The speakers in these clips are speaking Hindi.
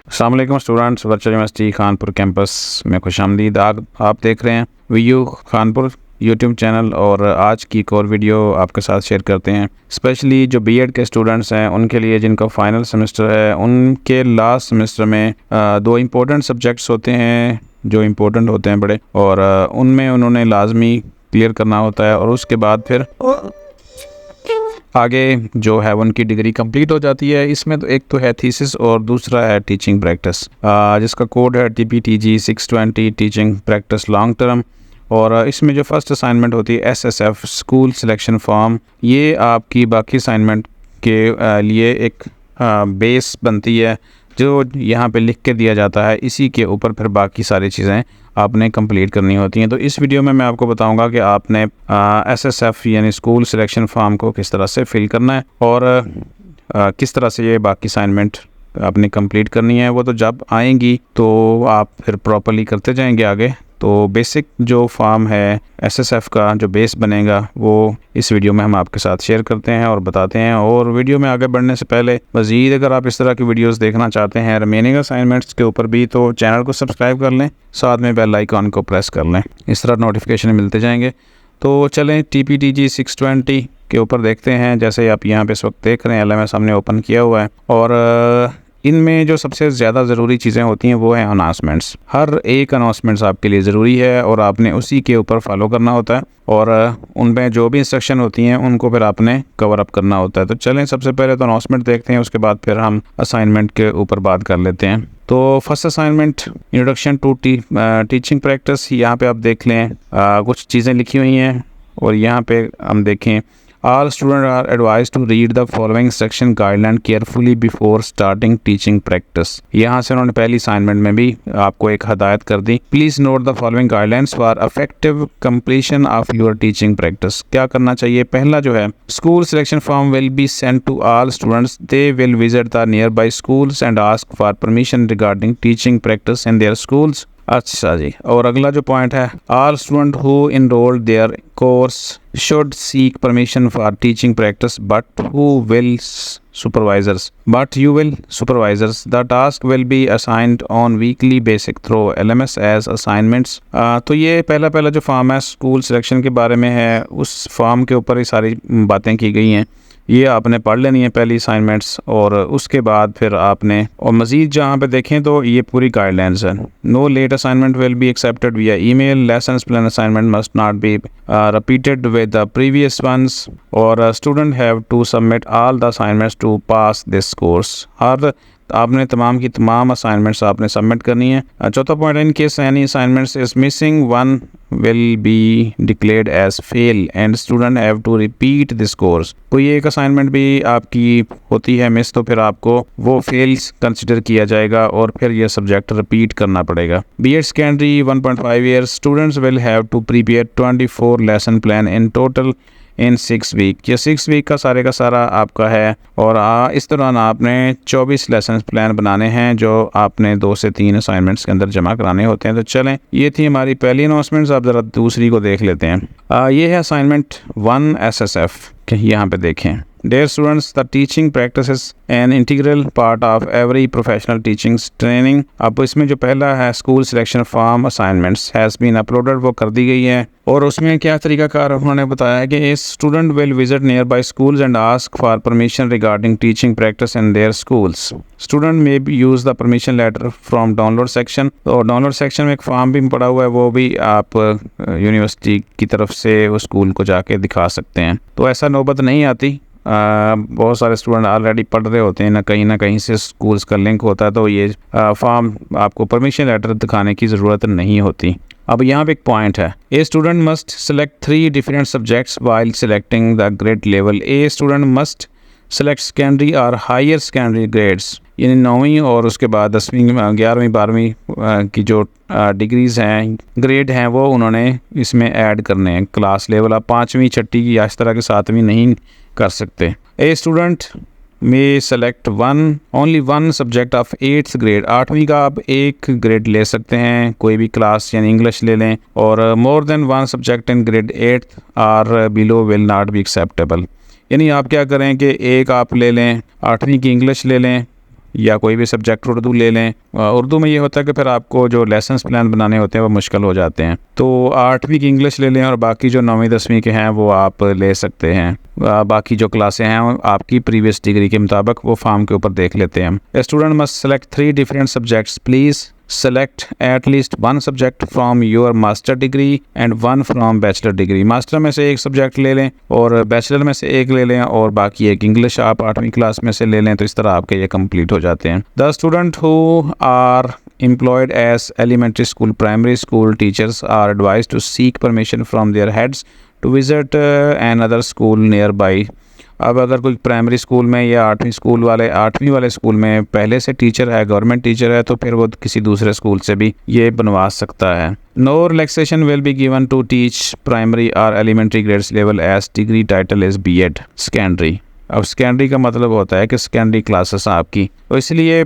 अस्सलाम वालेकुम students, virtual university Khanpur campus में खुशामदीद। आप देख रहे हैं वीयू खानपुर यूट्यूब चैनल और आज की एक और वीडियो आपके साथ शेयर करते हैं। स्पेशली जो बीएड के स्टूडेंट्स हैं उनके लिए, जिनका फाइनल सेमेस्टर है, उनके लास्ट सेमेस्टर में दो इम्पोर्टेंट सब्जेक्ट्स होते हैं जो इम्पोर्टेंट होते हैं बड़े, और उनमें उन्होंने लाजमी क्लियर करना होता है और उसके बाद फिर आगे जो है उनकी डिग्री कंप्लीट हो जाती है। इसमें तो एक तो है थीसिस और दूसरा है टीचिंग प्रैक्टिस, जिसका कोड है TPTG 620 teaching practice long term. और इसमें जो फर्स्ट असाइनमेंट होती है SSF स्कूल सिलेक्शन फॉर्म, ये आपकी बाकी असाइनमेंट के लिए एक बेस बनती है जो यहाँ पे लिख के दिया जाता है। इसी के ऊपर फिर बाकी सारी चीज़ें आपने कंप्लीट करनी होती हैं। तो इस वीडियो में मैं आपको बताऊंगा कि आपने SSF यानी स्कूल सिलेक्शन फॉर्म को किस तरह से फिल करना है और किस तरह से ये बाकी असाइनमेंट आपने कंप्लीट करनी है। वो तो जब आएंगी तो आप फिर प्रॉपर्ली करते जाएंगे आगे। तो बेसिक जो फॉर्म है SSF का जो बेस बनेगा वो इस वीडियो में हम आपके साथ शेयर करते हैं और बताते हैं। और वीडियो में आगे बढ़ने से पहले मज़ीद अगर आप इस तरह की वीडियोस देखना चाहते हैं रिमेनिंग असाइनमेंट्स के ऊपर भी, तो चैनल को सब्सक्राइब कर लें, साथ में बेल आइकॉन को प्रेस कर लें, इस तरह नोटिफिकेशन मिलते जाएंगे। तो चलें TPTG 620 के ऊपर देखते हैं। जैसे आप यहाँ पे इस वक्त देख रहे हैं, LMS हमने ओपन किया हुआ है और इनमें जो सबसे ज़्यादा ज़रूरी चीज़ें होती हैं वो है अनाउंसमेंट्स। हर एक अनाउंसमेंट्स आपके लिए ज़रूरी है और आपने उसी के ऊपर फॉलो करना होता है और उनमें जो भी इंस्ट्रक्शन होती हैं उनको फिर आपने कवर अप करना होता है। तो चलें सबसे पहले तो अनाउंसमेंट देखते हैं, उसके बाद फिर हम असाइनमेंट के ऊपर बात कर लेते हैं। तो first assignment introduction to teaching practice, यहाँ पे आप देख लें कुछ चीज़ें लिखी हुई हैं और यहाँ पे हम देखें All students are advised to read the following instruction guideline carefully before starting teaching practice। यहाँ से उन्होंने पहली असाइनमेंट में भी आपको एक हदायत कर दी। Please note the following guidelines for effective completion of your teaching practice। क्या करना चाहिए? पहला जो है, school selection form will be sent to all students। They will visit the nearby schools and ask for permission regarding teaching practice in their schools। अच्छा जी, और अगला जो पॉइंट है, all students who enrolled their course should seek permission for teaching practice but you will supervisors। The task will be assigned on weekly basis through LMS as assignments। तो ये पहला जो फॉर्म है स्कूल सिलेक्शन के बारे में है, उस फॉर्म के ऊपर ही सारी बातें की गई हैं। ये आपने पढ़ लेनी है पहली असाइनमेंट्स और उसके बाद फिर आपने, और मज़ीद जहाँ पे देखें तो ये पूरी गाइडलाइंस है। No late assignment will be accepted via email. Lessons plan assignment must not be repeated with the previous ones और student have to submit all the assignments to pass this course. हर आपने तमाम की तमाम असाइनमेंट्स आपने सबमिट करनी है। चौथा point, in case any assignments is missing one will be declared as fail and student have to repeat this course. कोई एक असाइनमेंट भी आपकी होती है मिस तो फिर आपको वो फेल कंसिडर किया जाएगा और फिर यह सब्जेक्ट रिपीट करना पड़ेगा। BEd secondary 1.5 years students will have to prepare 24 lesson plan in total in 6 week. ये 6 वीक का सारा आपका है और इस दौरान आपने 24 लेसन प्लान बनाने हैं जो आपने 2 से 3 असाइनमेंट्स के अंदर जमा कराने होते हैं। तो चलें, ये थी हमारी पहली अनाउंसमेंट्स। आप ज़रा दूसरी को देख लेते हैं। ये है असाइनमेंट 1 SSF, यहाँ पे देखें। Dear students, the teaching practice is an integral part of every professional teaching training। अब इसमें जो पहला है school selection form assignments has been uploaded, वो कर दी गई है और उसमें क्या तरीकाकार उन्होंने बताया है कि student will visit nearby schools and ask for permission regarding teaching practice in their schools. Student may be use the permission letter from download section. तो डाउनलोड सेक्शन में एक फॉर्म भी पड़ा हुआ है, वो भी आप यूनिवर्सिटी की तरफ से उस स्कूल को जाके दिखा सकते हैं। तो ऐसा नौबत नहीं आती। बहुत सारे स्टूडेंट ऑलरेडी पढ़ रहे होते हैं, ना कहीं से स्कूल्स का लिंक होता है, तो ये फॉर्म आपको परमिशन लेटर दिखाने की ज़रूरत नहीं होती। अब यहाँ पे एक पॉइंट है, a student must select 3 different subjects while selecting the grade level. A student must select secondary और हायर सेकेंडरी ग्रेड्स, यानी 9वीं और उसके बाद 10वीं 11वीं 12वीं की जो डिग्रीज़ हैं, ग्रेड हैं, वो उन्होंने इसमें ऐड करने हैं। क्लास लेवल आप 5वीं 6वीं की इस तरह के 7वीं नहीं कर सकते। A student may select only one subject of 8th grade. 8वीं का आप एक ग्रेड ले सकते हैं, कोई भी क्लास यानी इंग्लिश ले लें, और more than one subject in grade 8th और below will not be acceptable. यानी आप क्या करें कि एक आप ले लें 8वीं की इंग्लिश ले लें या कोई भी सब्जेक्ट उर्दू ले लें। उर्दू में ये होता है कि फिर आपको जो लेसन्स प्लान बनाने होते हैं वो मुश्किल हो जाते हैं। तो 8वीं की इंग्लिश ले लें और बाकी जो 9वीं 10वीं के हैं वो आप ले सकते हैं। बाकी जो क्लासें हैं आपकी प्रीवियस डिग्री के मुताबिक वो फॉर्म के ऊपर देख लेते हैं। A student must select 3 different subjects. Please select at least one subject from your master degree and one from bachelor degree। Master में से एक सब्जेक्ट ले लें और बैचलर में से एक ले लें और बाकी एक इंग्लिश आप 8वीं क्लास में से ले लें। तो इस तरह आपके ये कंप्लीट हो जाते हैं। The student who are employed as elementary school, primary school teachers are advised to seek permission from their heads to visit another school nearby। अब अगर कोई प्राइमरी स्कूल में या 8वीं वाले स्कूल में पहले से टीचर है, गवर्नमेंट टीचर है, तो फिर वो किसी दूसरे स्कूल से भी ये बनवा सकता है। No relaxation will be given to teach primary और elementary grades level as degree title is B.Ed secondary. अब सेकेंडरी का मतलब होता है कि सेकेंडरी क्लासेस आपकी, तो इसलिए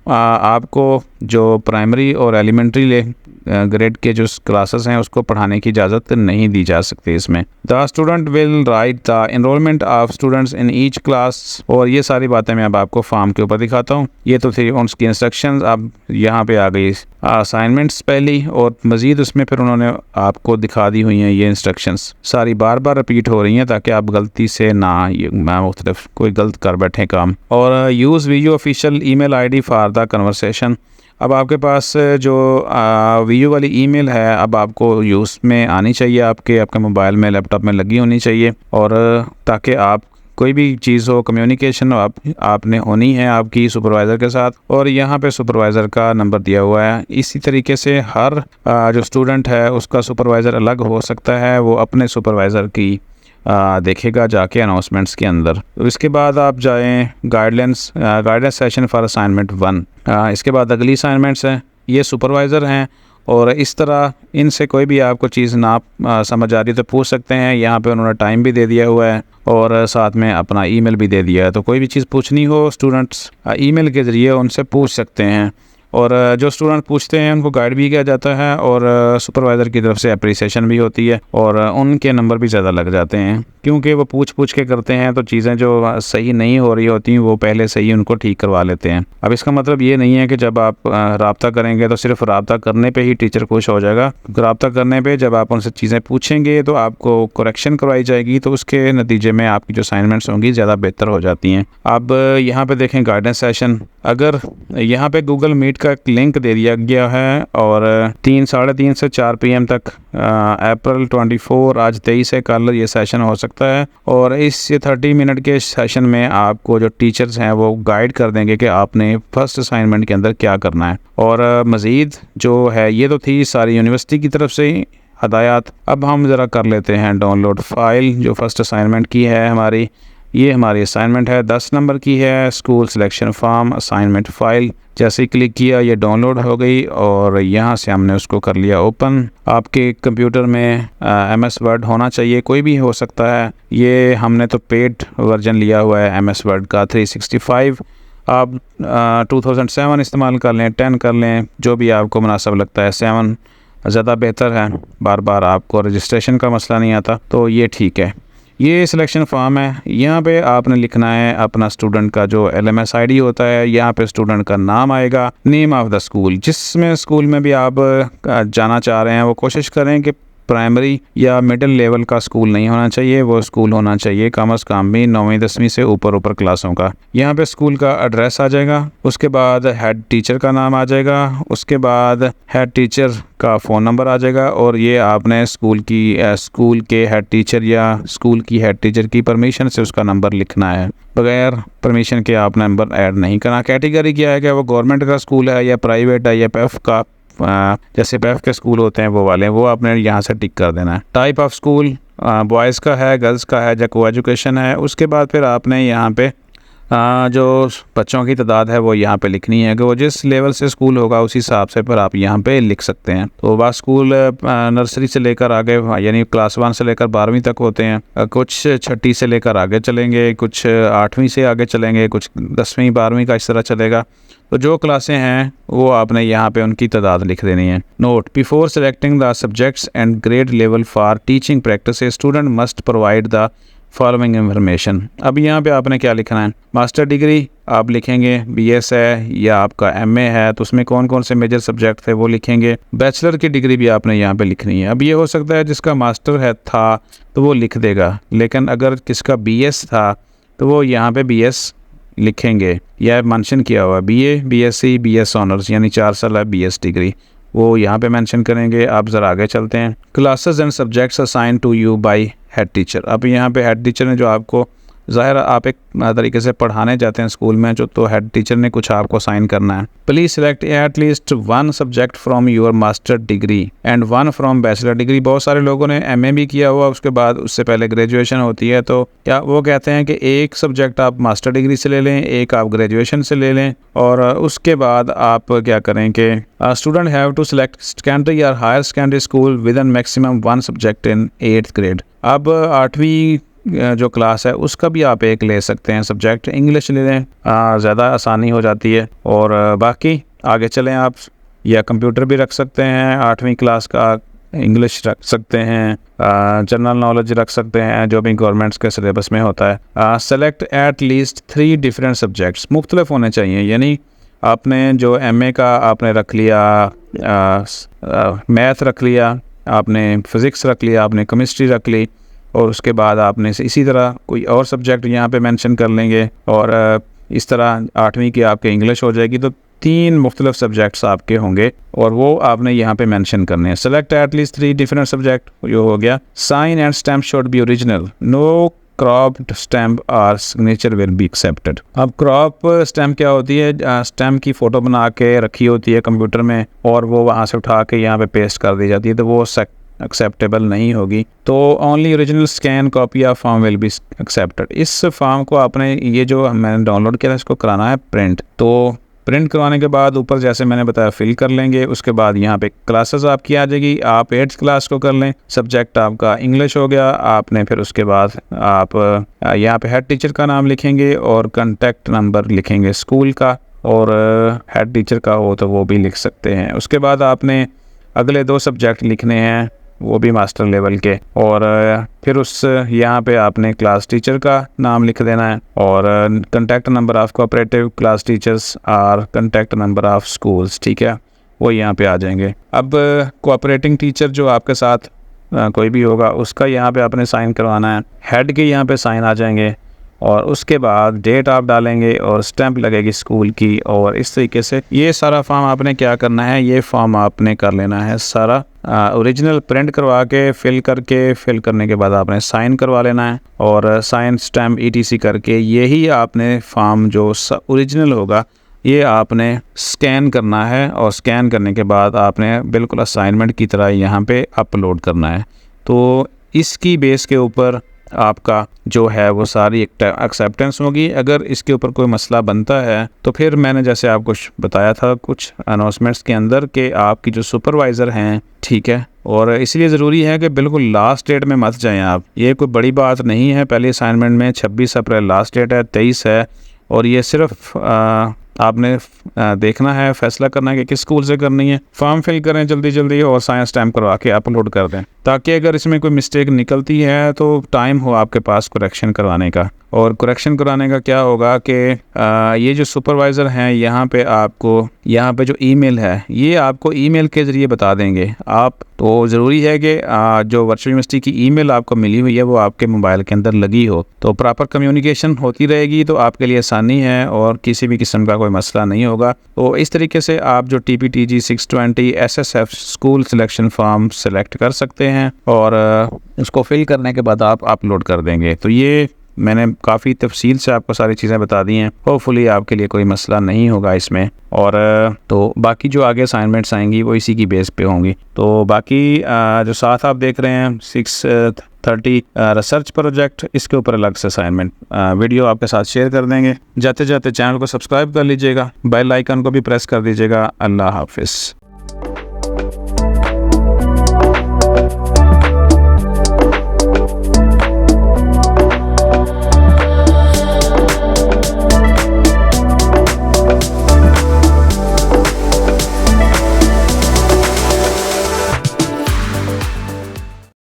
आपको जो प्राइमरी और एलिमेंट्री ग्रेड के जो क्लासेस हैं उसको पढ़ाने की इजाज़त नहीं दी जा सकती इसमें। The student will write the enrolment of students in each class. और ये सारी बातें मैं अब आपको फॉर्म के ऊपर दिखाता हूँ। ये तो थी उसकी इंस्ट्रक्शंस। अब यहाँ पे आ गई असाइनमेंट्स पहली, और मज़ीद उसमें फिर उन्होंने आपको दिखा दी हुई हैं ये इंस्ट्रक्शंस। सारी बार बार रिपीट हो रही हैं ताकि आप गलती से ना मुख्तलिफ कोई गलत कर बैठें काम। और use Vu official email ID for the conversation. अब आपके पास जो वीयू वाली ईमेल है अब आपको यूज़ में आनी चाहिए, आपके मोबाइल में लैपटॉप में लगी होनी चाहिए, और ताकि आप कोई भी चीज़ हो कम्युनिकेशन आपने होनी है आपकी सुपरवाइज़र के साथ। और यहाँ पे सुपरवाइज़र का नंबर दिया हुआ है। इसी तरीके से हर जो स्टूडेंट है उसका सुपरवाइज़र अलग हो सकता है, वो अपने सुपरवाइज़र की देखेगा जाके अनाउंसमेंट्स के अंदर। तो इसके बाद आप जाएं गाइडलाइंस सेशन फॉर असाइनमेंट 1। इसके बाद अगली असाइनमेंट्स हैं, ये सुपरवाइज़र हैं, और इस तरह इनसे कोई भी आपको चीज़ ना समझ आ रही तो पूछ सकते हैं। यहाँ पे उन्होंने टाइम भी दे दिया हुआ है और साथ में अपना ईमेल भी दे दिया है। तो कोई भी चीज़ पूछनी हो स्टूडेंट्स ईमेल के ज़रिए उनसे पूछ सकते हैं, और जो स्टूडेंट पूछते हैं उनको गाइड भी किया जाता है, और सुपरवाइज़र की तरफ से अप्रिसिएशन भी होती है, और उनके नंबर भी ज़्यादा लग जाते हैं क्योंकि वो पूछ के करते हैं। तो चीज़ें जो सही नहीं हो रही होती वो पहले से ही उनको ठीक करवा लेते हैं। अब इसका मतलब ये नहीं है कि जब आप रब्ता करेंगे तो सिर्फ रब्ता करने पे ही टीचर खुश हो जाएगा। रब्ता करने पे जब आप उनसे चीज़ें पूछेंगे तो आपको करेक्शन करवाई जाएगी, तो उसके नतीजे में आपकी जो असाइनमेंट्स होंगी ज़्यादा बेहतर हो जाती हैं। अब यहाँ पर देखें गाइडेंस सेशन। अगर यहाँ पर गूगल मीट का लिंक दे दिया गया है, और 3-3:30 से 4 PM तक अप्रैल 24 आज 23 है, कल ये सेशन हो सकता है। और इस 30 मिनट के सेशन में आपको जो टीचर्स हैं वो गाइड कर देंगे कि आपने फर्स्ट असाइनमेंट के अंदर क्या करना है। और मज़ीद जो है ये तो थी सारी यूनिवर्सिटी की तरफ से ही हदायत। अब हम ज़रा कर लेते हैं डाउनलोड फ़ाइल जो फर्स्ट असाइनमेंट की है हमारी। ये हमारी असाइनमेंट है, 10 नंबर की है, school selection form assignment file. जैसे ही क्लिक किया ये डाउनलोड हो गई और यहाँ से हमने उसको कर लिया ओपन। आपके कंप्यूटर में MS वर्ड होना चाहिए, कोई भी हो सकता है। ये हमने तो पेड वर्जन लिया हुआ है MS वर्ड का 365। आप 2007 इस्तेमाल कर लें, 10 कर लें, जो भी आपको मुनासिब लगता है। 7 ज़्यादा बेहतर है, बार बार आपको रजिस्ट्रेशन का मसला नहीं आता, तो ये ठीक है। ये सिलेक्शन फॉर्म है, यहाँ पे आपने लिखना है अपना स्टूडेंट का जो LMS ID होता है। यहाँ पे स्टूडेंट का नाम आएगा, नेम ऑफ़ द स्कूल। जिसमें स्कूल में भी आप जाना चाह रहे हैं वो कोशिश करें कि प्राइमरी या मिडिल लेवल का स्कूल नहीं होना चाहिए, वो स्कूल होना चाहिए कम अज़ कम भी 9वीं 10वीं से ऊपर क्लासों का। यहाँ पे स्कूल का एड्रेस आ जाएगा, उसके बाद हेड टीचर का नाम आ जाएगा, उसके बाद हेड टीचर का फ़ोन नंबर आ जाएगा, और ये आपने स्कूल के हेड टीचर या स्कूल की हेड टीचर की परमिशन से उसका नंबर लिखना है। बगैर परमिशन के आप नंबर ऐड नहीं करना। कैटेगरी क्या है कि वो गवर्नमेंट का स्कूल है या प्राइवेट है या PEF का, जैसे PEF के स्कूल होते हैं वो वाले, वो आपने यहाँ से टिक कर देना है। टाइप ऑफ स्कूल बॉयज़ का है, गर्ल्स का है, या को एजुकेशन है। उसके बाद फिर आपने यहाँ पे जो बच्चों की तादाद है वो यहाँ पे लिखनी है कि वो जिस लेवल से स्कूल होगा उस हिसाब से फिर आप यहाँ पे लिख सकते हैं। तो वह स्कूल नर्सरी से लेकर आगे यानी क्लास 1 से लेकर 12वीं तक होते हैं, कुछ 6ठी से लेकर आगे चलेंगे, कुछ 8वीं से आगे चलेंगे, कुछ 10वीं 12वीं का इस तरह चलेगा। तो जो क्लासें हैं वो आपने यहाँ पे उनकी तादाद लिख देनी है। Note, before selecting the subjects and grade level for teaching practice, student must provide the following information. अब यहाँ पे आपने क्या लिखना है, मास्टर डिग्री आप लिखेंगे, बीएस है या आपका एमए है तो उसमें कौन कौन से मेजर सब्जेक्ट थे वो लिखेंगे। बैचलर की डिग्री भी आपने यहाँ पे लिखनी है। अब ये हो सकता है जिसका मास्टर है था तो वो लिख देगा, लेकिन अगर किसका बीएस था तो वो यहाँ पे बीएस लिखेंगे या मेंशन किया हुआ बीए, बीएससी, बीएस ऑनर्स यानी 4 साल है बीएस डिग्री, वो यहाँ पे मेंशन करेंगे। आप ज़रा आगे चलते हैं। Classes and subjects assign to you by head teacher. अब यहाँ पे हेड टीचर ने जो आपको, ज़ाहिर आप एक तरीके से पढ़ाने जाते हैं स्कूल में जो, तो हेड टीचर ने कुछ आपको साइन करना है। Please select at least 1 subject from your master degree and 1 from bachelor degree. बहुत सारे लोगों ने एमए भी किया हुआ, उसके बाद उससे पहले ग्रेजुएशन होती है, तो क्या वो कहते हैं कि एक सब्जेक्ट आप मास्टर डिग्री से ले लें, एक आप ग्रेजुएशन से ले लें, और उसके बाद आप क्या करें कि student have to select secondary और हायर सेकेंडरी स्कूल विद इन मैक्सिमम 1 सब्जेक्ट इन 8th ग्रेड। अब 8वीं जो क्लास है उसका भी आप एक ले सकते हैं सब्जेक्ट, इंग्लिश ले लें, ज़्यादा आसानी हो जाती है। और बाकी आगे चलें आप, या कंप्यूटर भी रख सकते हैं 8वीं क्लास का, इंग्लिश रख सकते हैं, जनरल नॉलेज रख सकते हैं जो भी गवर्नमेंट्स के सिलेबस में होता है। Select at least 3 different subjects, मुख्तलिफ होने चाहिए, यानी आपने जो एमए का आपने रख लिया, मैथ रख लिया, आपने फ़िज़िक्स रख लिया, आपने केमिस्ट्री रख ली, और उसके बाद आपने इसी तरह कोई और सब्जेक्ट यहाँ पे मेंशन कर लेंगे, और इस तरह 8वीं की आपके इंग्लिश हो जाएगी। तो 3 मुख्तलिफ सब्जेक्ट्स आपके होंगे और वो आपने यहाँ पे मेंशन करने हैं। Select at least 3 different subject, ये हो गया। Sign and stamp should be original, no cropped stamp और सिग्नेचर विल बी एक्सेप्टेड। अब क्रॉप स्टैम्प क्या होती है, स्टैम्प की फ़ोटो बना के रखी होती है कंप्यूटर में और वो वहाँ से उठा के यहाँ पे पेस्ट कर दी जाती है, तो वो एक्सेप्टेबल नहीं होगी। तो only original scan copy of form will be accepted. इस फॉर्म को आपने, ये जो मैंने डाउनलोड किया था, इसको कराना है प्रिंट। तो प्रिंट करवाने के बाद ऊपर जैसे मैंने बताया फिल कर लेंगे। उसके बाद यहाँ पे क्लासेस आपकी आ जाएगी, आप 8th क्लास को कर लें, सब्जेक्ट आपका इंग्लिश हो गया। आपने फिर उसके बाद आप यहाँ पे हेड टीचर का नाम लिखेंगे और कॉन्टैक्ट नंबर लिखेंगे स्कूल का, और हेड टीचर का हो तो वो भी लिख सकते हैं। उसके बाद आपने अगले 2 सब्जेक्ट लिखने हैं, वो भी मास्टर लेवल के, और फिर उस यहाँ पे आपने क्लास टीचर का नाम लिख देना है, और contact number of cooperative class teachers और कॉन्टैक्ट नंबर ऑफ स्कूल्स, ठीक है, वो यहाँ पे आ जाएंगे। अब कोऑपरेटिंग टीचर जो आपके साथ कोई भी होगा उसका यहाँ पे आपने साइन करवाना है, हेड के यहाँ पे साइन आ जाएंगे, और उसके बाद डेट आप डालेंगे और स्टैंप लगेगी स्कूल की। और इस तरीके से ये सारा फॉर्म आपने क्या करना है, ये फॉर्म आपने कर लेना है सारा ओरिजिनल, प्रिंट करवा के फिल करने के बाद आपने साइन करवा लेना है, और साइन स्टैम्प ETC करके यही आपने फॉर्म जो ओरिजिनल होगा ये आपने स्कैन करना है, और स्कैन करने के बाद आपने बिल्कुल असाइनमेंट की तरह यहाँ पे अपलोड करना है। तो इसकी बेस के ऊपर आपका जो है वो सारी एक्सेप्टेंस होगी। अगर इसके ऊपर कोई मसला बनता है तो फिर मैंने जैसे आपको बताया था कुछ अनाउंसमेंट्स के अंदर कि आपकी जो सुपरवाइज़र हैं, ठीक है, और इसलिए ज़रूरी है कि बिल्कुल लास्ट डेट में मत जाएं आप। ये कोई बड़ी बात नहीं है, पहले असाइनमेंट में 26 अप्रैल लास्ट डेट है, 23 है, और ये सिर्फ आपने देखना है, फैसला करना है कि किस स्कूल से करनी है। फॉर्म फिल करें जल्दी जल्दी और साइन स्टैम्प करवा के अपलोड कर दें, ताकि अगर इसमें कोई मिस्टेक निकलती है तो टाइम हो आपके पास करेक्शन करवाने का। और करेक्शन कराने का क्या होगा कि ये जो सुपरवाइज़र हैं यहाँ पे आपको, यहाँ पे जो ईमेल है ये आपको ईमेल के ज़रिए बता देंगे आप। तो ज़रूरी है कि जो वर्चुअल यूनिवर्सिटी की ईमेल आपको मिली हुई है वो आपके मोबाइल के अंदर लगी हो, तो प्रॉपर कम्युनिकेशन होती रहेगी, तो आपके लिए आसानी है और किसी भी किस्म का कोई मसला नहीं होगा। तो इस तरीके से आप जो TPTG 620 SSF school selection form select कर सकते हैं, और उसको फिल करने के बाद आप अपलोड कर देंगे। तो ये मैंने काफ़ी तफसील से आपको सारी चीज़ें बता दी हैं, होपफुली आपके लिए कोई मसला नहीं होगा इसमें। और तो बाकी जो आगे असाइनमेंट्स आएंगी वो इसी की बेस पे होंगी। तो बाकी जो साथ आप देख रहे हैं 630 रिसर्च प्रोजेक्ट, इसके ऊपर अलग से असाइनमेंट वीडियो आपके साथ शेयर कर देंगे। जाते जाते चैनल को सब्सक्राइब कर लीजिएगा, बेल आइकन को भी प्रेस कर दीजिएगा। अल्लाह हाफिज़।